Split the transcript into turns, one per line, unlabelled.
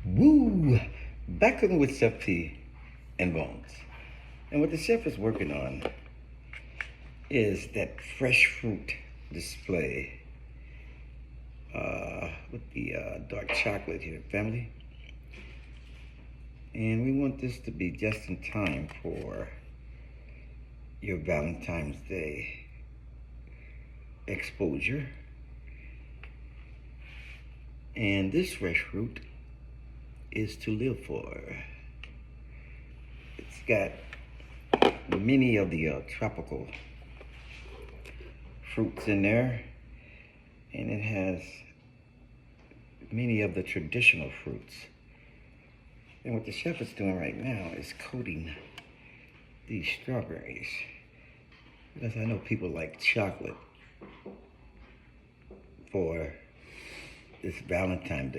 Woo! Back cooking with Chef P and Bonz. And what the chef is working on is that fresh fruit display with the dark chocolate here, family. And we want this to be just in time for your Valentine's Day exposure. And this fresh fruit is to live for. It's got many of the tropical fruits in there, and it has many of the traditional fruits. And what the chef is doing right now is coating these strawberries, because I know people like chocolate for this Valentine's Day.